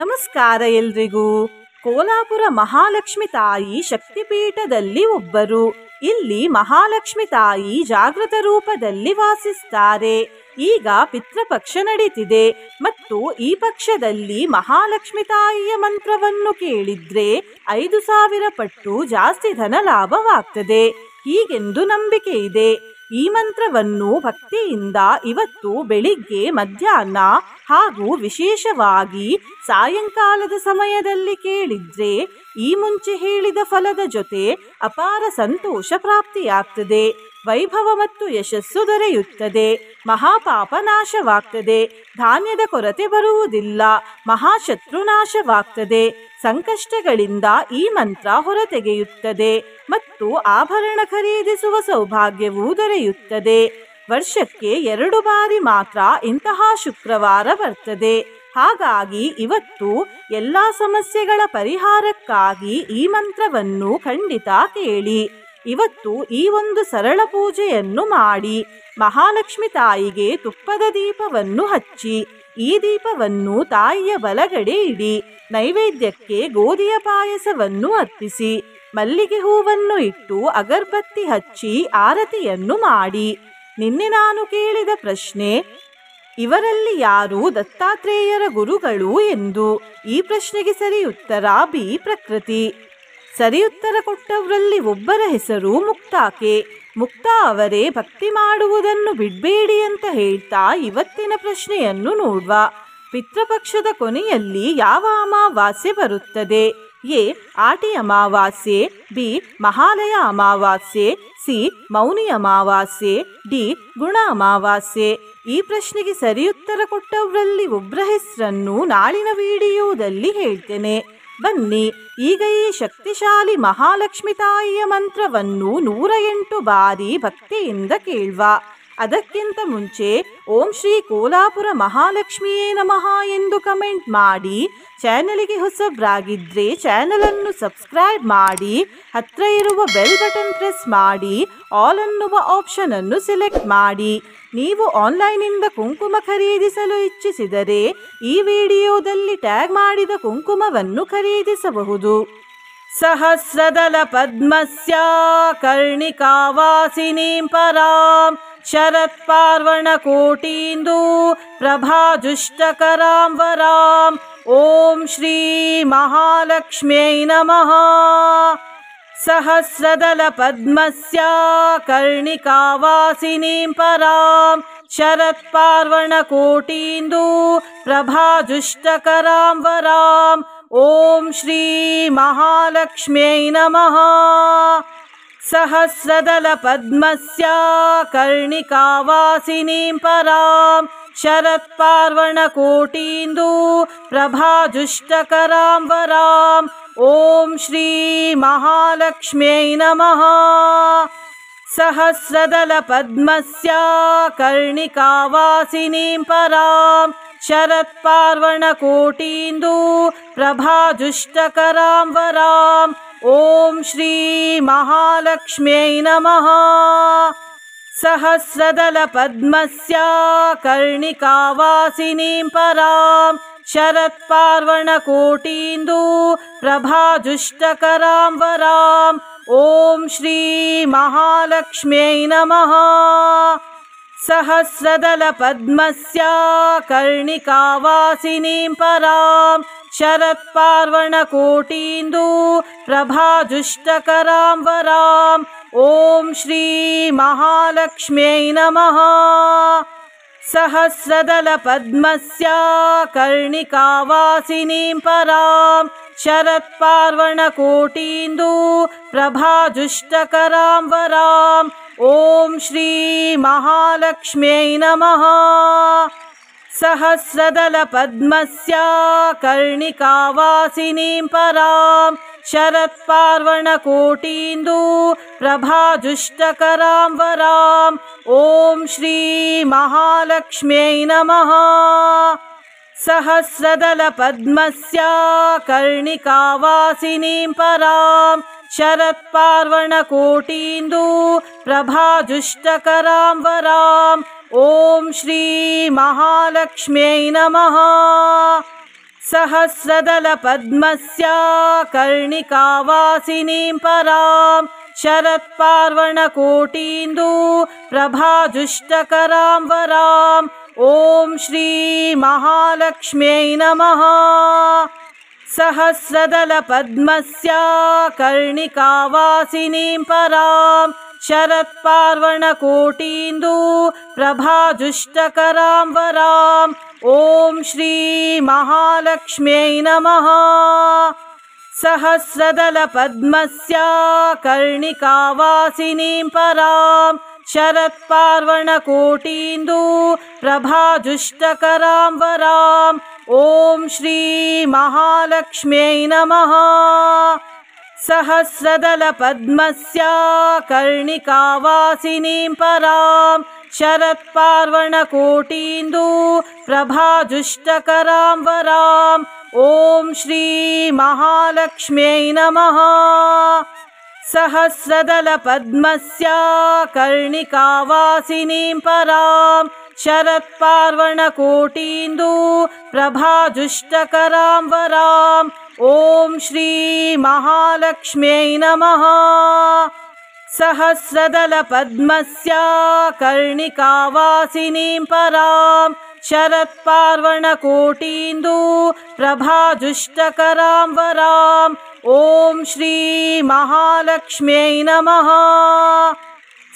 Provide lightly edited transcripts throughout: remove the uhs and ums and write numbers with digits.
ನಮಸ್ಕಾರ ಎಲ್ರಿಗೂ. ಕೋಲಾಪುರ ಮಹಾಲಕ್ಷ್ಮಿ ತಾಯಿ ಶಕ್ತಿಪೀಠದಲ್ಲಿ ಒಬ್ಬರು. ಇಲ್ಲಿ ಮಹಾಲಕ್ಷ್ಮಿ ತಾಯಿ ಜಾಗೃತ ರೂಪದಲ್ಲಿ ವಾಸಿಸ್ತಾರೆ. ಈಗ ಪಿತೃಪಕ್ಷ ನಡೀತಿದೆ ಮತ್ತು ಈ ಪಕ್ಷದಲ್ಲಿ ಮಹಾಲಕ್ಷ್ಮಿ ತಾಯಿಯ ಮಂತ್ರವನ್ನು ಕೇಳಿದ್ರೆ 5,000 ಪಟ್ಟು ಜಾಸ್ತಿ ಧನ ಲಾಭವಾಗ್ತದೆ ಹೀಗೆಂದು ನಂಬಿಕೆ ಇದೆ. ಈ ಮಂತ್ರವನ್ನು ಭಕ್ತಿಯಿಂದ ಇವತ್ತು ಬೆಳಿಗ್ಗೆ, ಮಧ್ಯಾಹ್ನ ಹಾಗೂ ವಿಶೇಷವಾಗಿ ಸಾಯಂಕಾಲದ ಸಮಯದಲ್ಲಿ ಕೇಳಿದ್ರೆ ಈ ಮುಂಚೆ ಹೇಳಿದ ಫಲದ ಜೊತೆ ಅಪಾರ ಸಂತೋಷ ಪ್ರಾಪ್ತಿಯಾಗ್ತದೆ. ವೈಭವ ಮತ್ತು ಯಶಸ್ಸು ದೊರೆಯುತ್ತದೆ. ಮಹಾಪಾಪ ನಾಶವಾಗ್ತದೆ. ಧಾನ್ಯದ ಕೊರತೆ ಬರುವುದಿಲ್ಲ. ಮಹಾಶತ್ರು ನಾಶವಾಗ್ತದೆ. ಸಂಕಷ್ಟಗಳಿಂದ ಈ ಮಂತ್ರ ಹೊರತೆಗೆಯುತ್ತದೆ ಮತ್ತು ಆಭರಣ ಖರೀದಿಸುವ ಸೌಭಾಗ್ಯವೂ ದೊರೆಯುತ್ತದೆ. ವರ್ಷಕ್ಕೆ 2 ಬಾರಿ ಮಾತ್ರ ಇಂತಹ ಶುಕ್ರವಾರ ಬರ್ತದೆ. ಹಾಗಾಗಿ ಇವತ್ತು ಎಲ್ಲ ಸಮಸ್ಯೆಗಳ ಪರಿಹಾರಕ್ಕಾಗಿ ಈ ಮಂತ್ರವನ್ನು ಖಂಡಿತ ಕೇಳಿ. ಇವತ್ತು ಈ ಒಂದು ಸರಳ ಪೂಜೆಯನ್ನು ಮಾಡಿ. ಮಹಾಲಕ್ಷ್ಮಿ ತಾಯಿಗೆ ತುಪ್ಪದ ದೀಪವನ್ನು ಹಚ್ಚಿ ಈ ದೀಪವನ್ನು ತಾಯಿಯ ಬಲಗಡೆ ಇಡಿ. ನೈವೇದ್ಯಕ್ಕೆ ಗೋಧಿಯ ಪಾಯಸವನ್ನು ಅರ್ಪಿಸಿ ಮಲ್ಲಿಗೆ ಹೂವನ್ನು ಇಟ್ಟು ಅಗರಬತ್ತಿ ಹಚ್ಚಿ ಆರತಿಯನ್ನು ಮಾಡಿ. ನಿನ್ನೆ ನಾನು ಕೇಳಿದ ಪ್ರಶ್ನೆ, ಇವರಲ್ಲಿ ಯಾರು ದತ್ತಾತ್ರೇಯರ ಗುರುಗಳು ಎಂದು. ಈ ಪ್ರಶ್ನೆಗೆ ಸರಿ ಉತ್ತರ ಬಿ, ಪ್ರಕೃತಿ. ಸರಿ ಉತ್ತರ ಕೊಟ್ಟವರಲ್ಲಿ ಒಬ್ಬರ ಹೆಸರು ಮುಕ್ತಾಕೆ. ಮುಕ್ತಾ ಅವರೇ ಭಕ್ತಿ ಮಾಡುವುದನ್ನು ಬಿಡಬೇಡಿ ಅಂತ ಹೇಳ್ತಾ ಇವತ್ತಿನ ಪ್ರಶ್ನೆಯನ್ನು ನೋಡುವ. ಪಿತೃಪಕ್ಷದ ಕೊನೆಯಲ್ಲಿ ಯಾವ ಅಮಾವಾಸ್ಯೆ ಬರುತ್ತದೆ? ಎ, ಆಟಿ ಅಮಾವಾಸ್ಯೆ, ಬಿ, ಮಹಾಲಯ ಅಮಾವಾಸ್ಯೆ, ಸಿ, ಮೌನಿ ಅಮಾವಾಸ್ಯೆ, ಡಿ, ಗುಣ ಅಮಾವಾಸ್ಯೆ. ಈ ಪ್ರಶ್ನೆಗೆ ಸರಿ ಉತ್ತರ ಕೊಟ್ಟವರಲ್ಲಿ ಒಬ್ಬರ ಹೆಸರನ್ನು ನಾಳಿನ ವಿಡಿಯೋದಲ್ಲಿ ಹೇಳ್ತೇನೆ. ಬನ್ನಿ ಈಗ ಈ ಶಕ್ತಿಶಾಲಿ ಮಹಾಲಕ್ಷ್ಮಿ ತಾಯಿಯ ಮಂತ್ರವನ್ನು 108 ಬಾರಿ ಭಕ್ತಿಯಿಂದ ಕೇಳುವ. ಅದಕ್ಕಿಂತ ಮುಂಚೆ ಓಂ ಶ್ರೀ ಕೋಲಾಪುರ ಮಹಾಲಕ್ಷ್ಮಿಯೇ ನಮಃ ಎಂದು ಕಮೆಂಟ್ ಮಾಡಿ. ಚಾನಲಿಗೆ ಹೊಸಬ್ರಾಗಿದ್ದರೆ ಚಾನಲನ್ನು ಸಬ್ಸ್ಕ್ರೈಬ್ ಮಾಡಿ. ಹತ್ರ ಇರುವ ಬೆಲ್ ಬಟನ್ ಪ್ರೆಸ್ ಮಾಡಿ. ಆಲ್ ಅನ್ನುವ ಆಪ್ಷನ್ ಅನ್ನು ಸೆಲೆಕ್ಟ್ ಮಾಡಿ. ನೀವು ಆನ್ಲೈನಿಂದ ಕುಂಕುಮ ಖರೀದಿಸಲು ಇಚ್ಛಿಸಿದರೆ ಈ ವಿಡಿಯೋದಲ್ಲಿ ಟ್ಯಾಗ್ ಮಾಡಿದ ಕುಂಕುಮವನ್ನು ಖರೀದಿಸಬಹುದು. ಸಹಸ್ರದಲ ಪದ್ಮಸ್ಯ ಕರ್ಣಿಕಾವಾಸಿನೀಂ ಪರಾಂ ಶರತ್ ಪಾರ್ವಣ ಕೋಟೀಂದು ಪ್ರಭಾಜುಷ್ಟಕರಾಂ ವರಾಂ. ಓಂ ಶ್ರೀ ಮಹಾಲಕ್ಷ್ಮ್ಯೈ ನಮಃ. ಸಹಸ್ರದಲ ಪದ್ಮಸ್ಯ ಕರ್ಣಿಕಾವಾಸಿನೀಂ ಪರಾಂ ಶರತ್ ಪಾರ್ವಣ ಕೋಟೀಂದು ಪ್ರಭಾಜುಷ್ಟಕರಾಂ ವರಾಂ. ಓಂ ಶ್ರೀ ಮಹಾಲಕ್ಷ್ಮ್ಯೈ ನಮಃ. ಸಹಸ್ರದಲ ಪದ್ಮಸ್ಯ ಕರ್ಣಿಕಾವಾಸಿನೀಂ ಪರಾಂ ಶರತ್ ಪಾರ್ವಣ ಕೋಟೀಂದು ಪ್ರಭಾಜುಷ್ಟಕರಾಂ ವರಾಂ. ಓಂ ಶ್ರೀ ಮಹಾಲಕ್ಷ್ಮ್ಯೈ ನಮಃ. ಸಹಸ್ರದಲ ಪದ್ಮಸ್ಯ ಕರ್ಣಿಕಾವಾಸಿನೀಂ ಪರಾಂ ಶರತ್ ಪಾರ್ವಣ ಕೋಟೀಂದು ಪ್ರಭಾಜುಷ್ಟಕರಾಂ ವರಾಂ. ಓಂ ಶ್ರೀ ಮಹಾಲಕ್ಷ್ಮ್ಯೈ ನಮಃ. ಸಹಸ್ರದಲ ಪದ್ಮಸ್ಯ ಕರ್ಣಿಕಾವಾಸಿನೀಂ ಪರಾಂ ಶರತ್ ಪಾರ್ವಣ ಕೋಟೀಂದು ಪ್ರಭಾಜುಷ್ಟಕರಾಂ ವರಾಂ. ಓಂ ಶ್ರೀ ಮಹಾಲಕ್ಷ್ಮ್ಯೈ ನಮಃ. ಸಹಸ್ರದಲ ಪದ್ಮಸ್ಯ ಕರ್ಣಿಕಾವಾಸಿನೀಂ ಪರಾಂ ಶರತ್ ಪಾರ್ವಣ ಕೋಟೀಂದು ಪ್ರಭಾಜುಷ್ಟಕರಾಂ ವರಾಂ. ಓಂ ಶ್ರೀ ಮಹಾಲಕ್ಷ್ಮ್ಯೈ ನಮಃ. ಸಹಸ್ರದಲ ಪದ್ಮಸ್ಯ ಕರ್ಣಿಕಾವಾಸಿನೀಂ ಪರಾಂ ಶರತ್ ಪಾರ್ವಣ ಕೋಟೀಂದು ಪ್ರಭಾಜುಷ್ಟಕರಾಂ ವರಾಂ. ಓಂ ಶ್ರೀ ಮಹಾಲಕ್ಷ್ಮ್ಯೈ ನಮಃ. ಸಹಸ್ರದಲ ಪದ್ಮಸ್ಯ ಕರ್ಣಿಕಾವಾಸಿನೀಂ ಪರಾಂ ಶರತ್ ಪಾರ್ವಣ ಕೋಟೀಂದು ಪ್ರಭಾಜುಷ್ಟಕರಾಂ ವರಾಂ. ಓಂ ಶ್ರೀ ಮಹಾಲಕ್ಷ್ಮ್ಯೈ ನಮಃ. ಸಹಸ್ರದಲ ಪದ್ಮಸ್ಯ ಕರ್ಣಿಕಾವಾಸಿನೀಂ ಪರಾಂ ಶರತ್ ಪಾರ್ವಣ ಕೋಟೀಂದು ಪ್ರಭಾಜುಷ್ಟಕರಾಂ ವರಾಂ. ಓಂ ಶ್ರೀ ಮಹಾಲಕ್ಷ್ಮ್ಯೈ ನಮಃ. सहस्रदलपद्मस्य कर्णिकावासिनीं परां शरत्पार्वणकोटीन्दु प्रभाजुष्टकरां वराम् ॐ श्री महालक्ष्म्यै नमः। सहस्रदलपद्मस्य कर्णिकावासिनीं परां शरत्पार्वणकोटीन्दु प्रभाजुष्टकरां वराम् ॐ श्री महालक्ष्म्यै नमः। सहस्रदलपद्मस्य कर्णिकावासिनीं परां शरत्पार्वणकोटीन्दु प्रभाजुष्टकरां वराम् ॐ श्री महालक्ष्म्यै नमः। सहस्रदलपद्मस्य कर्णिकावासिनीं परां शरत्पार्वणकोटीन्दु प्रभाजुष्टकरां वराम् ॐ श्री महालक्ष्म्यै नमः। सहस्रदलपद्मस्य कर्णिकावासिनीं परां शरत्पार्वणकोटीन्दु प्रभाजुष्टकरां वराम् ॐ श्री महालक्ष्म्यै नमः। सहस्रदलपद्मस्य कर्णिकावासिनीं परां शरत्पार्वणकोटीन्दु प्रभाजुष्टकरां वराम् ॐ श्री महालक्ष्म्यै नमः।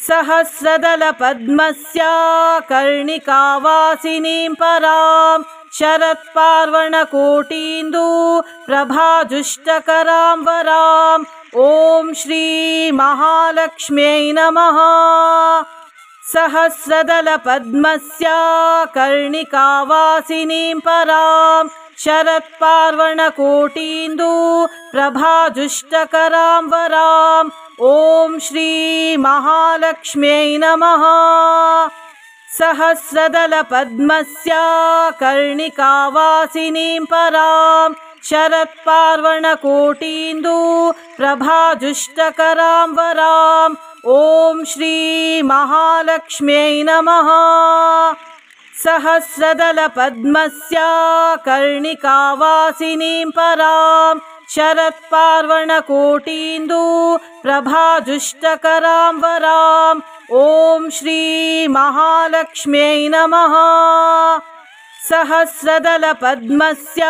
सहस्रदलपद्मस्य कर्णिकावासिनीं परां शरत्पार्वणकोटीन्दु प्रभाजुष्टकरां वराम् ॐ श्री महालक्ष्म्यै नमः। सहस्रदलपद्मस्य कर्णिकावासिनीं परां शरत्पार्वणकोटीन्दु प्रभाजुष्टकरां वराम् ॐ श्री महालक्ष्म्यै नमः। सहस्रदलपद्मस्य कर्णिकावासिनीं परां शरत्पार्वणकोटीन्दु प्रभाजुष्टकरां वराम् ॐ श्री महालक्ष्म्यै नमः। सहस्रदलपद्मस्य कर्णिकावासिनीं परां शरत्पार्वणकोटीन्दु प्रभाजुष्टकरां वराम् ॐ श्री महालक्ष्म्यै नमः। सहस्रदलपद्मस्य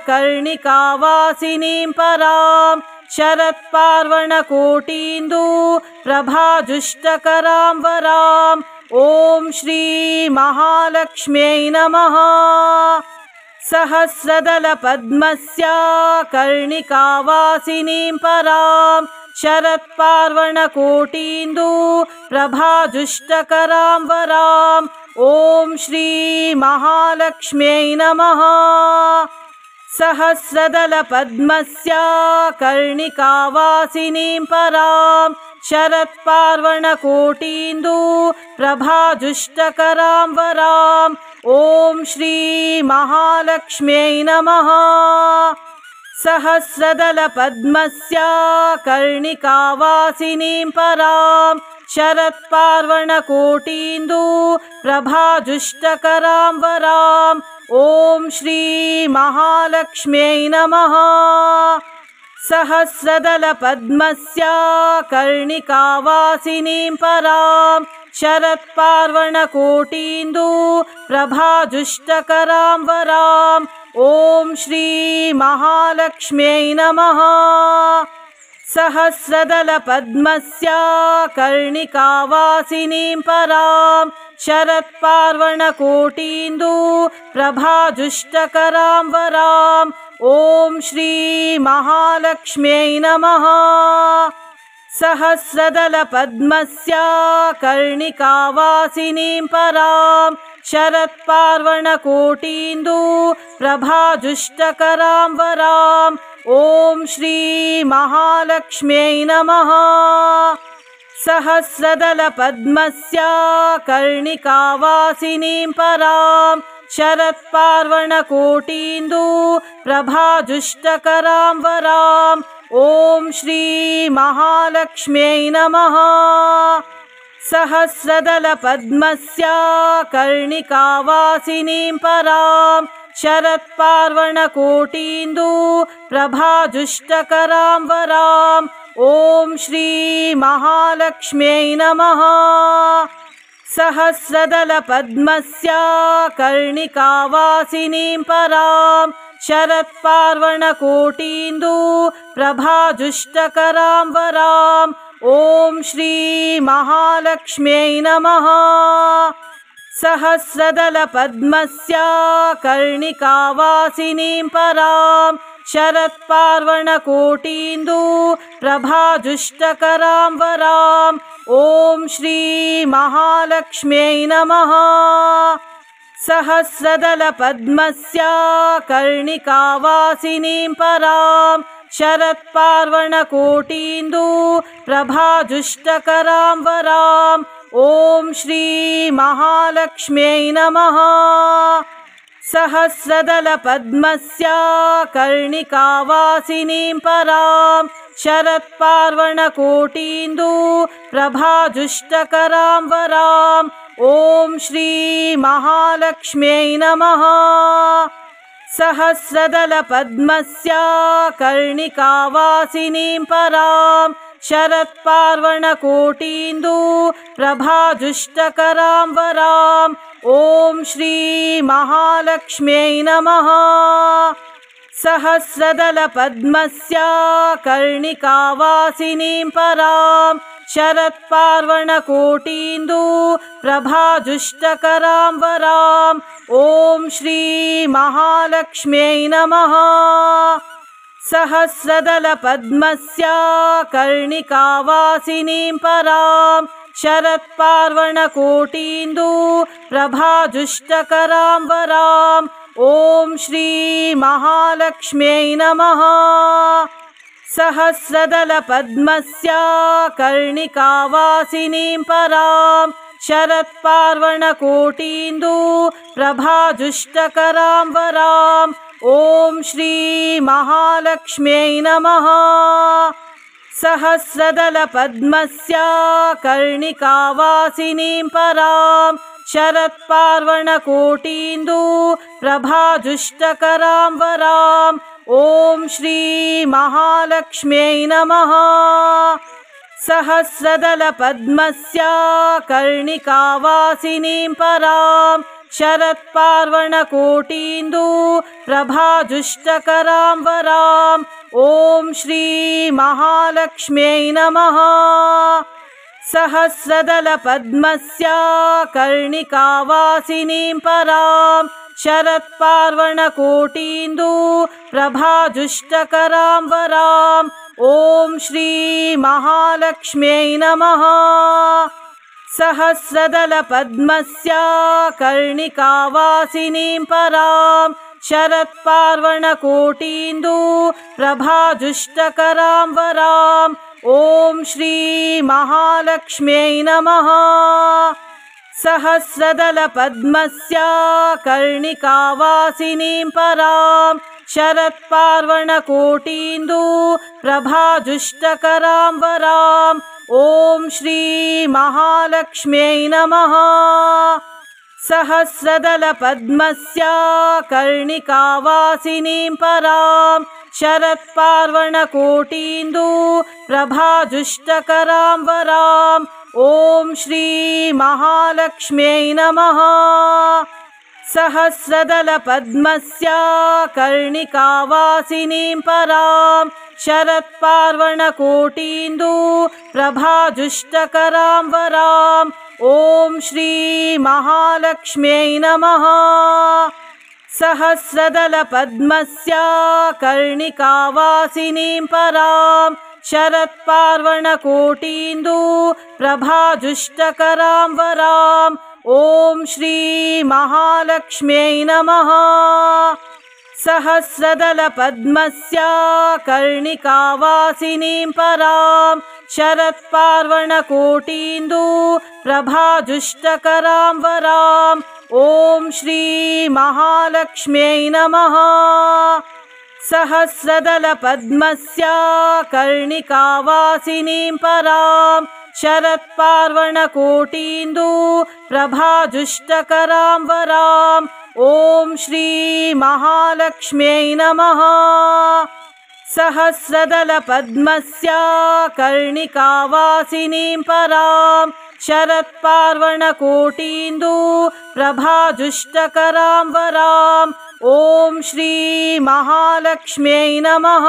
कर्णिकावासिनीं परां शरत्पार्वणकोटीन्दु प्रभाजुष्टकरां वराम् ॐ श्री महालक्ष्म्यै नमः। सहस्रदलपद्मस्य कर्णिकावासिनीं परां शरत्पार्वणकोटीन्दु प्रभाजुष्टकरां वराम् ॐ श्री महालक्ष्म्यै नमः। सहस्रदलपद्मस्य कर्णिकावासिनीं परां शरत्पार्वणकोटीन्दु प्रभाजुष्टकरां वराम् ॐ श्री महालक्ष्म्यै नमः। सहस्रदलपद्मस्य कर्णिकावासिनीं परां शरत्पार्वणकोटीन्दु प्रभाजुष्टकरां वराम् ॐ श्री महालक्ष्म्यै नमः। सहस्रदलपद्मस्य कर्णिकावासिनीं परां शरत्पार्वणकोटीन्दु प्रभाजुष्टकरां वराम् ॐ श्री महालक्ष्म्यै नमः। सहस्रदलपद्मस्य कर्णिकावासिनीं परां शरत्पार्वणकोटीन्दु प्रभाजुष्टकरां वराम् ॐ श्री महालक्ष्म्यै नमः। सहस्रदलपद्मस्य कर्णिकावासिनीं परां शरत्पार्वणकोटीन्दु प्रभाजुष्टकरां वराम् ॐ श्री महालक्ष्म्यै नमः। सहस्रदलपद्मस्य कर्णिकावासिनीं परां शरत्पार्वणकोटीन्दु प्रभाजुष्टकरां वराम् ॐ श्री महालक्ष्म्यै नमः। सहस्रदलपद्मस्य कर्णिकावासिनीं परां शरत्पार्वणकोटीन्दु प्रभाजुष्टकरां वराम् ॐ श्री महालक्ष्म्यै नमः। सहस्रदलपद्मस्य कर्णिकावासिनीं परां शरत्पार्वणकोटीन्दु प्रभाजुष्टकरां वराम् ॐ श्री महालक्ष्म्यै नमः। सहस्रदलपद्मस्य कर्णिकावासिनीं परां शरत्पार्वणकोटीन्दु प्रभाजुष्टकरां वराम् ॐ श्री महालक्ष्म्यै नमः। सहस्रदलपद्मस्य कर्णिकावासिनीं परां शरत्पार्वणकोटीन्दु प्रभाजुष्टकरां वराम् ॐ श्री महालक्ष्म्यै नमः। सहस्रदलपद्मस्य कर्णिकावासिनीं परां शरत्पार्वणकोटीन्दु प्रभाजुष्टकरां वराम् ॐ श्री महालक्ष्म्यै नमः। सहस्रदलपद्मस्य कर्णिकावासिनीं परां शरत्पार्वणकोटीन्दु प्रभाजुष्टकरां वराम् ॐ श्री महालक्ष्म्यै नमः। सहस्रदलपद्मस्य कर्णिकावासिनीं परां शरत्पार्वणकोटीन्दु प्रभाजुष्टकरां वराम् ॐ श्री महालक्ष्म्यै नमः। सहस्रदलपद्मस्य कर्णिकावासिनीं परां शरत्पार्वणकोटीन्दु प्रभाजुष्टकरां वराम् ॐ श्री महालक्ष्म्यै नमः। सहस्रदलपद्मस्य कर्णिकावासिनीं परां शरत्पार्वणकोटीन्दु प्रभाजुष्टकरां वराम् ॐ श्री महालक्ष्म्यै नमः। सहस्रदलपद्मस्य कर्णिकावासिनीं परां शरत्पार्वणकोटीन्दु प्रभाजुष्टकरां वराम् ॐ श्री महालक्ष्म्यै नमः। सहस्रदलपद्मस्य कर्णिकावासिनीं परां शरत्पार्वणकोटीन्दु प्रभाजुष्टकरां वराम् ॐ श्री महालक्ष्म्यै नमः। सहस्रदलपद्मस्य कर्णिकावासिनीं परां शरत्पार्वणकोटीन्दु प्रभाजुष्टकरां वराम् ॐ श्री महालक्ष्म्यै नमः। सहस्रदलपद्मस्य कर्णिकावासिनीं परां शरत्पार्वणकोटीन्दु प्रभाजुष्टकरां वराम् ॐ श्री महालक्ष्म्यै नमः। सहस्रदलपद्मस्य कर्णिकावासिनीं परां शरत्पार्वणकोटीन्दु प्रभाजुष्टकरां वराम् ॐ श्री महालक्ष्म्यै नमः। सहस्रदलपद्मस्य कर्णिकावासिनीं परां शरत्पार्वणकोटीन्दु प्रभाजुष्टकरां वराम् ॐ श्री महालक्ष्म्यै नमः। सहस्रदलपद्मस्य कर्णिकावासिनीं परां शरत्पार्वणकोटीन्दु प्रभाजुष्टकरां वराम् ॐ श्री महालक्ष्म्यै नमः। सहस्रदलपद्मस्य कर्णिकावासिनीं परां शरत्पार्वणकोटीन्दु प्रभाजुष्टकरां वराम् ॐ श्री महालक्ष्म्यै नमः। सहस्रदलपद्मस्य कर्णिकावासिनीं परां शरत्पार्वणकोटीन्दु प्रभाजुष्टकरां वराम् ॐ श्री महालक्ष्म्यै नमः। सहस्रदलपद्मस्य कर्णिकावासिनीं परां शरत्पार्वणकोटीन्दु प्रभाजुष्टकरां वराम् ॐ श्री महालक्ष्म्यै नमः। सहस्रदलपद्मस्य कर्णिकावासिनीं परां शरत्पार्वणकोटीन्दु प्रभाजुष्टकरां वरां ॐ श्री महालक्ष्म्यै नमः।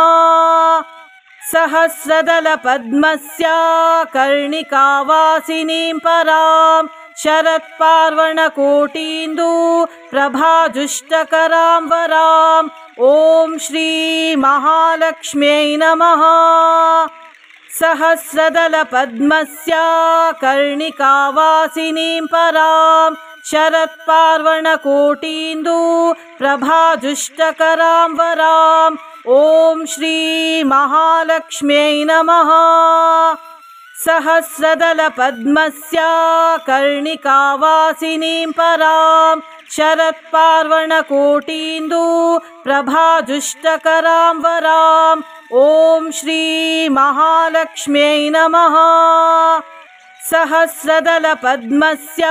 सहस्रदलपद्मस्य कर्णिकावासिनीं परां शरत्पार्वणकोटीन्दु प्रभाजुष्टकरां वरां ॐ श्री महालक्ष्म्यै नमः। सहस्रदलपद्मस्य कर्णिकावासिनीं परां शरत्पार्वणकोटीन्दु प्रभाजुष्टकरां वरां ॐ श्री महालक्ष्म्यै नमः। सहस्रदलपद्मस्य कर्णिकावासिनीं परां शरत्पार्वणकोटीन्दु प्रभाजुष्टकरां वरां ॐ श्री महालक्ष्म्यै नमः। सहस्रदलपद्मस्य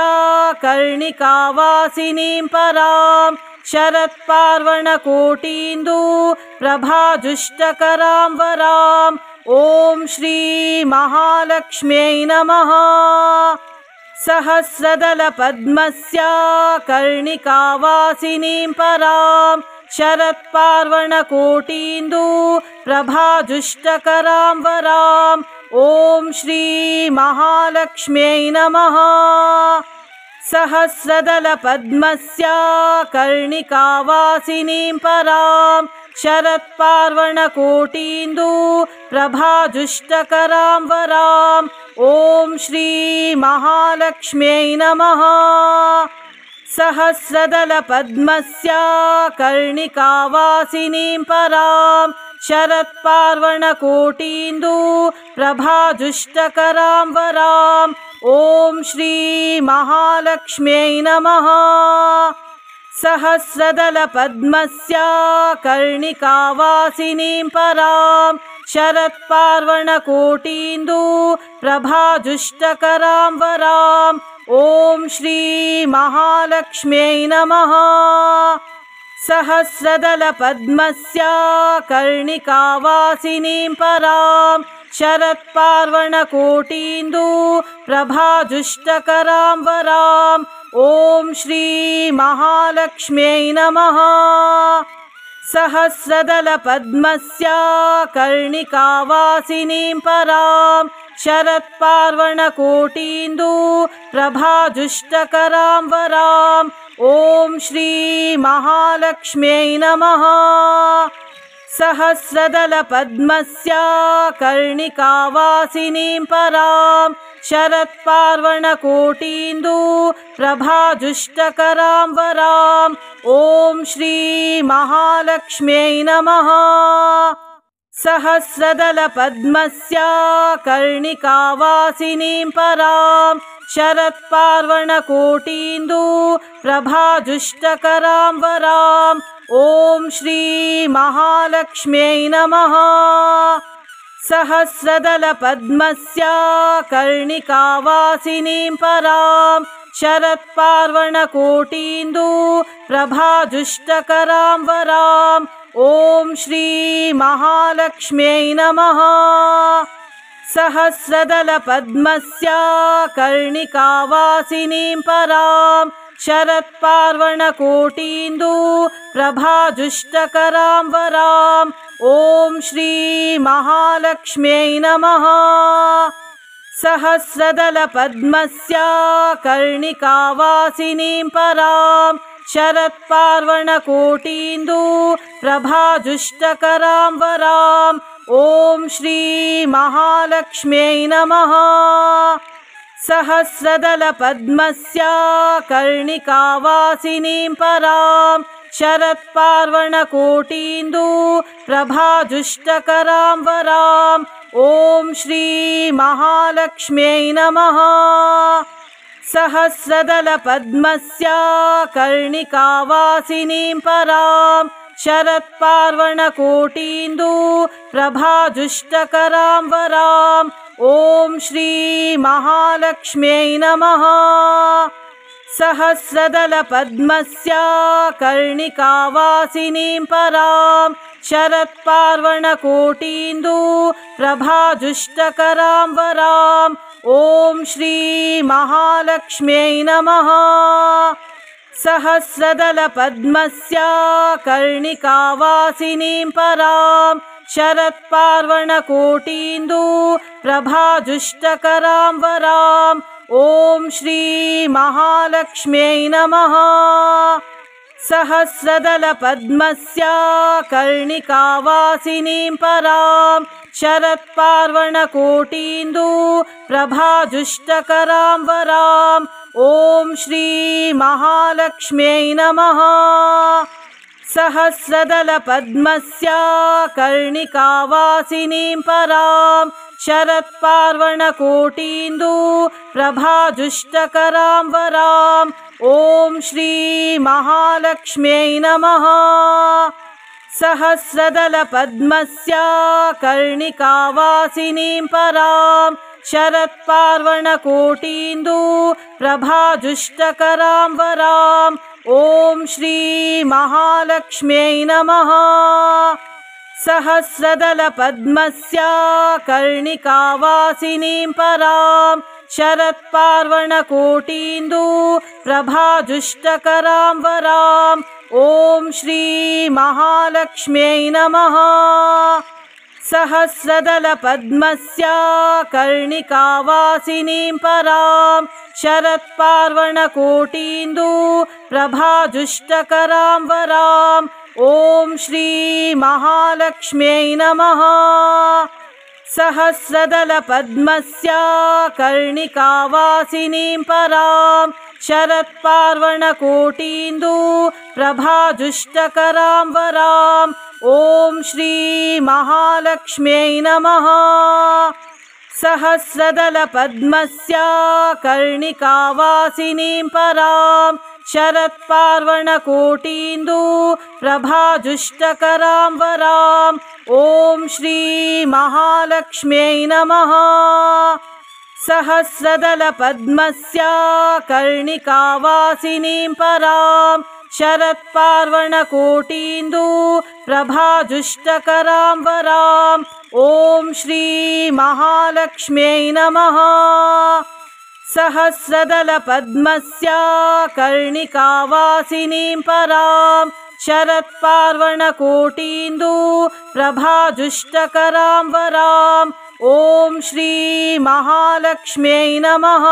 कर्णिकावासिनीं परां शरत्पार्वणकोटीन्दु प्रभाजुष्टकरां वरां ॐ श्री महालक्ष्म्यै नमः। सहस्रदलपद्मस्य कर्णिकावासिनीं परां शरत्पार्वणकोटीन्दु प्रभाजुष्टकरां वरां ॐ श्री महालक्ष्म्यै नमः। सहस्रदलपद्मस्य कर्णिकावासिनीं परां शरत्पार्वणकोटीन्दु प्रभाजुष्टकरां वरां ॐ श्री महालक्ष्म्यै नमः। सहस्रदलपद्मस्य कर्णिकावासिनीं परां शरत्पार्वणकोटीन्दु प्रभाजुष्टकरां वरां ॐ श्री महालक्ष्म्यै नमः। सहस्रदलपद्मस्य कर्णिकावासिनीं परां शरत्पार्वणकोटीन्दु प्रभाजुष्टकरां वरां ॐ श्री महालक्ष्म्यै नमः। सहस्रदलपद्मस्य कर्णिकावासिनीं परां शरत्पार्वणकोटीन्दु प्रभाजुष्टकरां वरां ॐ श्री महालक्ष्म्यै नमः। सहस्रदलपद्मस्य कर्णिकावासिनीं परां शरत्पार्वणकोटीन्दु प्रभाजुष्टकरां वरां ॐ श्री महालक्ष्म्यै नमः। सहस्रदलपद्मस्य कर्णिकावासिनीं परां शरत्पार्वणकोटीन्दु प्रभाजुष्टकरां वरां ॐ श्री महालक्ष्म्यै नमः। सहस्रदलपद्मस्य कर्णिकावासिनीं परां शरत्पार्वणकोटीन्दु प्रभाजुष्टकरां वरां ॐ श्री महालक्ष्म्यै नमः। सहस्रदलपद्मस्य कर्णिकावासिनीं परां शरत्पार्वणकोटीन्दु प्रभाजुष्टकरां वरां ॐ श्री महालक्ष्म्यै नमः। सहस्रदलपद्मस्य कर्णिकावासिनीं परां शरत्पार्वणकोटीन्दु प्रभाजुष्टकरां वरां ॐ श्री महालक्ष्म्यै नमः। सहस्रदलपद्मस्य कर्णिकावासिनीं परां शरत्पार्वणकोटीन्दु प्रभाजुष्टकरां वरां ॐ श्री महालक्ष्म्यै नमः। सहस्रदलपद्मस्य कर्णिकावासिनीं परां शरत्पार्वणकोटीन्दु प्रभाजुष्टकरां वरां ॐ श्री महालक्ष्म्यै नमः। सहस्रदलपद्मस्य कर्णिकावासिनीं परां शरत्पार्वणकोटीन्दु प्रभाजुष्टकरां वरां ॐ श्री महालक्ष्म्यै नमः। सहस्रदलपद्मस्य कर्णिकावासिनीं परां शरत्पार्वणकोटीन्दु प्रभाजुष्टकरां वरां ॐ श्री महालक्ष्म्यै नमः। सहस्रदलपद्मस्य कर्णिकावासिनीं परां शरत्पार्वणकोटीन्दु प्रभाजुष्टकरां वरां ॐ श्री महालक्ष्म्यै नमः। सहस्रदलपद्मस्य कर्णिकावासिनीं परां शरत्पार्वणकोटीन्दु प्रभाजुष्टकरां वरां ॐ श्री महालक्ष्म्यै नमः। सहस्रदलपद्मस्य कर्णिकावासिनीं परां शरत्पार्वणकोटीन्दु प्रभाजुष्टकरां वरां ॐ श्री महालक्ष्म्यै नमः। सहस्रदलपद्मस्य कर्णिकावासिनीं परां शरत्पार्वणकोटीन्दु प्रभाजुष्टकरां वरां ॐ श्री महालक्ष्म्यै नमः। सहस्रदलपद्मस्य कर्णिकावासिनीं परां शरत्पार्वणकोटीन्दु प्रभाजुष्टकरां वरां ॐ श्री महालक्ष्म्यै नमः। सहस्रदलपद्मस्य कर्णिकावासिनीं परां शरत्पार्वणकोटीन्दु प्रभाजुष्टकरां वरां ॐ श्री महालक्ष्म्यै नमः। सहस्रदलपद्मस्य कर्णिकावासिनीं परां शरत्पार्वणकोटीन्दु प्रभाजुष्टकरां वरां ॐ श्री महालक्ष्म्यै नमः। सहस्रदलपद्मस्य कर्णिकावासिनीं परां शरत्पार्वणकोटीन्दु प्रभाजुष्टकरां वरां ॐ श्री महालक्ष्म्यै नमः। सहस्रदलपद्मस्य कर्णिकावासिनीं परां शरत्पार्वणकोटीन्दु प्रभाजुष्टकरां वरां ॐ श्री महालक्ष्म्यै नमः। सहस्रदलपद्मस्य कर्णिकावासिनीं परां शरत्पार्वणकोटीन्दु प्रभाजुष्टकरां वरां ॐ श्री महालक्ष्म्यै नमः।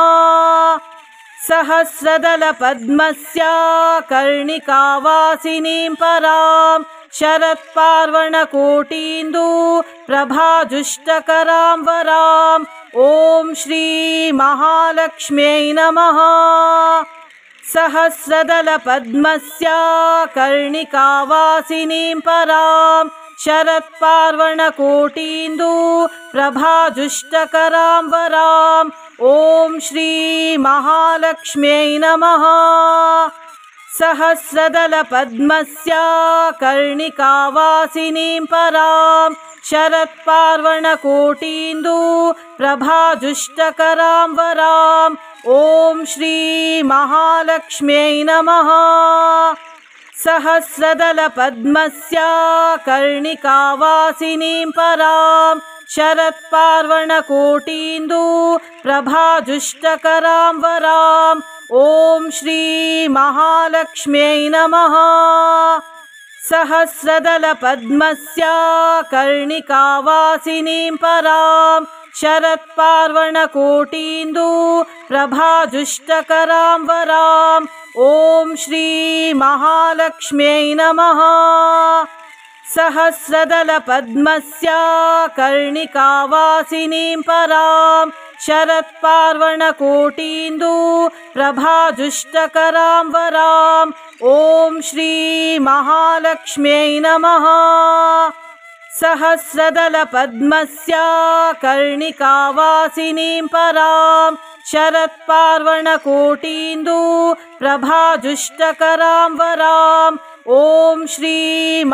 सहस्रदलपद्मस्य कर्णिकावासिनीं परां शरत्पार्वणकोटीन्दु प्रभाजुष्टकरां वरां ॐ श्री महालक्ष्म्यै नमः। सहस्रदलपद्मस्य कर्णिकावासिनीं परां शरत्पार्वणकोटीन्दु प्रभाजुष्टकरां वरां ॐ श्री महालक्ष्म्यै नमः। सहस्रदलपद्मस्य कर्णिकावासिनीं परां शरत्पार्वणकोटीन्दु प्रभाजुष्टकरां वरां ॐ श्री महालक्ष्म्यै नमः। सहस्रदलपद्मस्य कर्णिकावासिनीं परां शरत्पार्वणकोटीन्दु प्रभाजुष्टकरां वरां ॐ श्री महालक्ष्म्यै नमः। सहस्रदलपद्मस्य कर्णिकावासिनीं परां शरत्पार्वणकोटीन्दु प्रभाजुष्टकरां वरां ॐ श्री महालक्ष्म्यै नमः। सहस्रदलपद्मस्य कर्णिकावासिनीं परां शरत्पार्वणकोटीन्दु प्रभाजुष्टकरां वरां ॐ श्री महालक्ष्म्यै नमः। सहस्रदलपद्मस्य कर्णिकावासिनीं परां शरत्पार्वणकोटीन्दु प्रभाजुष्टकरां वरां ॐ श्री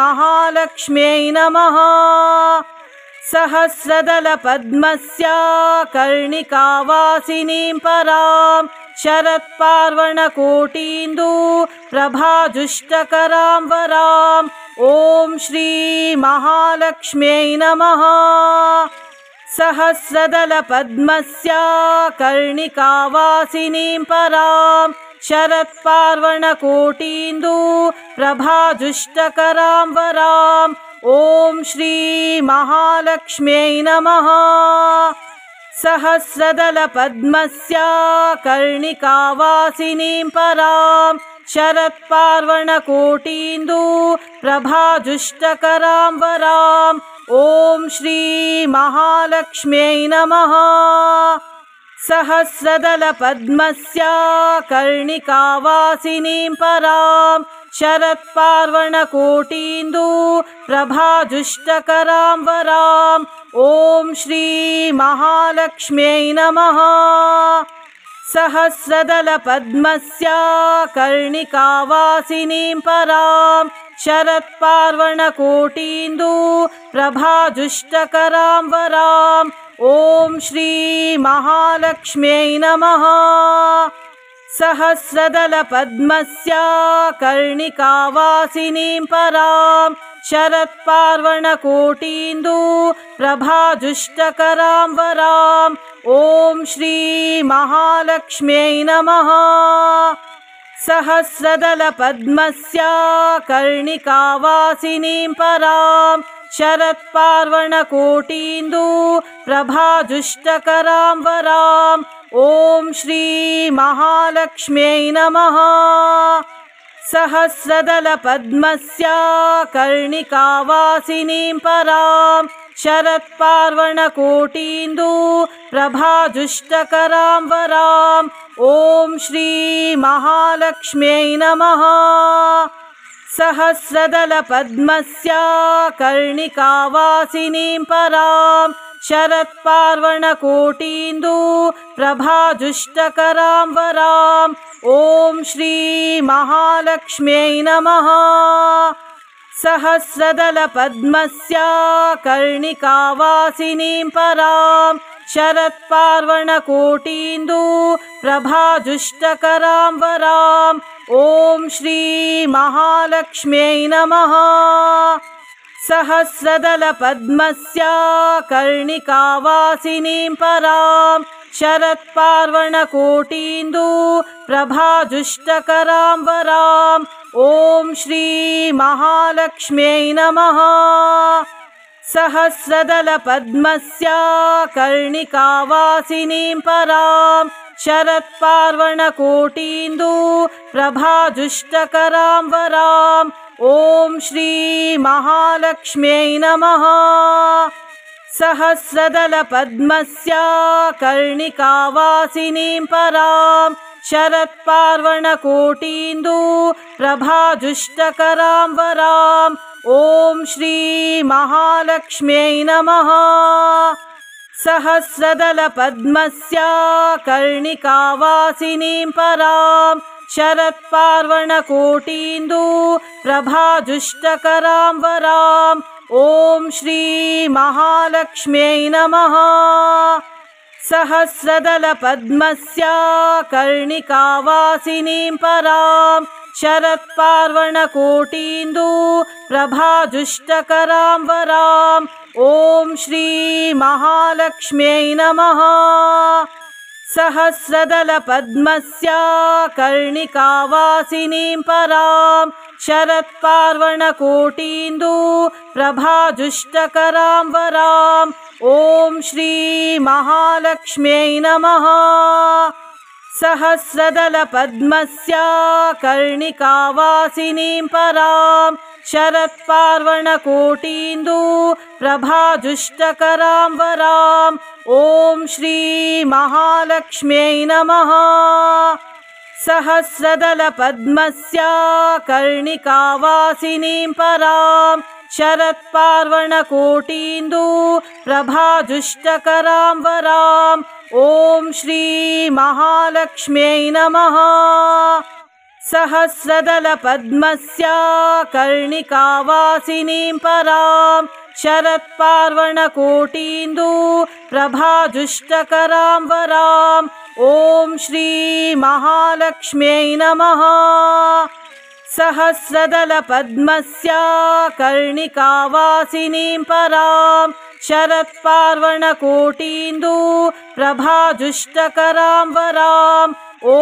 महालक्ष्म्यै नमः। सहस्रदलपद्मस्य कर्णिकावासिनीं परां शरत्पार्वणकोटीन्दु प्रभाजुष्टकरां वरां ॐ श्री महालक्ष्म्यै नमः। सहस्रदलपद्मस्य कर्णिकावासिनीं परां शरत्पार्वणकोटीन्दु प्रभाजुष्टकरां वरां ॐ श्री महालक्ष्म्यै नमः। सहस्रदलपद्मस्य कर्णिकावासिनीं परां शरत्पार्वणकोटीन्दु प्रभाजुष्टकरां वरां ॐ श्री महालक्ष्म्यै नमः। सहस्रदलपद्मस्य कर्णिकावासिनीं परां शरत्पार्वणकोटीन्दु प्रभाजुष्टकरां वरां ॐ श्री महालक्ष्म्यै नमः। सहस्रदलपद्मस्य कर्णिकावासिनीं परां शरत्पार्वणकोटीन्दु प्रभाजुष्टकरां वरां ॐ श्री महालक्ष्म्यै नमः। सहस्रदलपद्मस्य कर्णिकावासिनीं परां शरत्पार्वणकोटीन्दु प्रभाजुष्टकरां वरां ॐ श्री महालक्ष्म्यै नमः। सहस्रदलपद्मस्य कर्णिकावासिनीं परां शरत्पार्वणकोटीन्दु प्रभाजुष्टकरां वरां ॐ श्री महालक्ष्म्यै नमः। सहस्रदलपद्मस्य कर्णिकावासिनीं परां शरत्पार्वणकोटीन्दु प्रभाजुष्टकरां वरां ॐ श्री महालक्ष्म्यै नमः। सहस्रदलपद्मस्य कर्णिकावासिनीं परां शरत्पार्वणकोटीन्दु प्रभाजुष्टकरां वरां ॐ श्री महालक्ष्म्यै नमः। सहस्रदलपद्मस्य कर्णिकावासिनीं परां शरत्पार्वणकोटीन्दु प्रभाजुष्टकरां वरां ॐ श्री महालक्ष्म्यै नमः। सहस्रदलपद्मस्य कर्णिकावासिनीं परां शरत्पार्वणकोटीन्दु प्रभाजुष्टकरां वरां ॐ श्री महालक्ष्म्यै नमः। सहस्रदलपद्मस्य कर्णिकावासिनीं परां शरत्पार्वणकोटीन्दु प्रभाजुष्टकरां वरां ॐ श्री महालक्ष्म्यै नमः। सहस्रदलपद्मस्य कर्णिकावासिनीं परां शरत्पार्वणकोटीन्दु प्रभाजुष्टकरां वरां ॐ श्री महालक्ष्म्यै नमः। सहस्रदलपद्मस्य कर्णिकावासिनीं परां शरत्पार्वणकोटीन्दु प्रभाजुष्टकरां वरां ॐ श्री महालक्ष्म्यै नमः। सहस्रदलपद्मस्य कर्णिकावासिनीं परां शरत्पार्वणकोटीन्दु प्रभाजुष्टकरां वरां ॐ श्री महालक्ष्म्यै नमः। सहस्रदलपद्मस्य कर्णिकावासिनीं परां शरत्पार्वणकोटीन्दु प्रभाजुष्टकरां वरां ॐ श्री महालक्ष्म्यै नमः। सहस्रदलपद्मस्य कर्णिकावासिनीं परां शरत्पार्वणकोटीन्दु प्रभाजुष्टकरां वरां ॐ श्री महालक्ष्म्यै नमः। सहस्रदलपद्मस्य कर्णिकावासिनीं परां शरत्पार्वणकोटीन्दु प्रभाजुष्टकरां वरां ॐ श्री महालक्ष्म्यै नमः। सहस्रदलपद्मस्य कर्णिकावासिनीं परां शरत्पार्वणकोटीन्दु प्रभाजुष्टकरां वरां ॐ श्रीमहालक्ष्म्यै नमः। सहस्रदलपद्मस्य कर्णिकावासिनीं परां शरत्पार्वणकोटीन्दु प्रभाजुष्टकरां वरां ॐ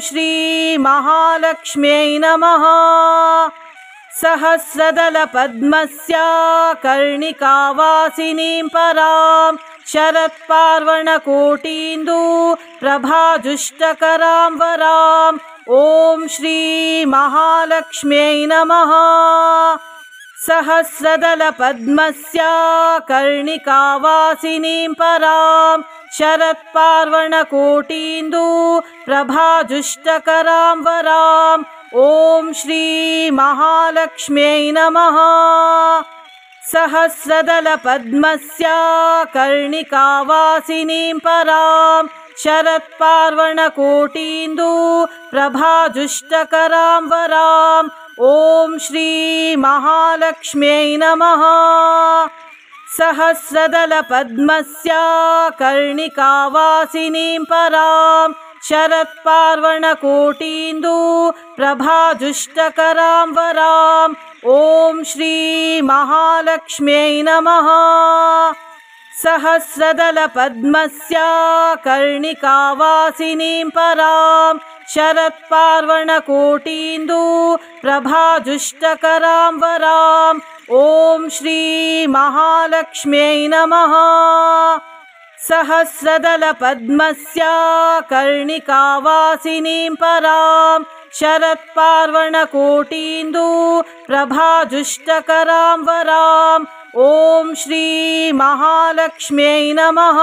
श्रीमहालक्ष्म्यै नमः। सहस्रदलपद्मस्य कर्णिकावासिनीं परां शरत्पार्वणकोटीन्दु प्रभाजुष्टकरां वरां ॐ श्रीमहालक्ष्म्यै नमः। सहस्रदलपद्मस्य कर्णिकावासिनीं परां शरत्पार्वणकोटीन्दु प्रभाजुष्टकरां वरां ॐ श्रीमहालक्ष्म्यै नमः। सहस्रदलपद्मस्य कर्णिकावासिनीं परां शरत्पार्वणकोटीन्दु प्रभाजुष्टकरां वरां ॐ श्रीमहालक्ष्म्यै नमः। सहस्रदलपद्मस्य कर्णिकावासिनीं परां शरत्पार्वणकोटीन्दु प्रभाजुष्टकरां वरां ॐ श्रीमहालक्ष्म्यै नमः। सहस्रदलपद्मस्य कर्णिकावासिनीं परां शरत्पार्वणकोटीन्दु प्रभाजुष्टकरां वरां ॐ श्रीमहालक्ष्म्यै नमः। सहस्रदलपद्मस्य कर्णिकावासिनीं परां शरत्पार्वणकोटीन्दु प्रभाजुष्टकरां वरां ॐ श्रीमहालक्ष्म्यै नमः।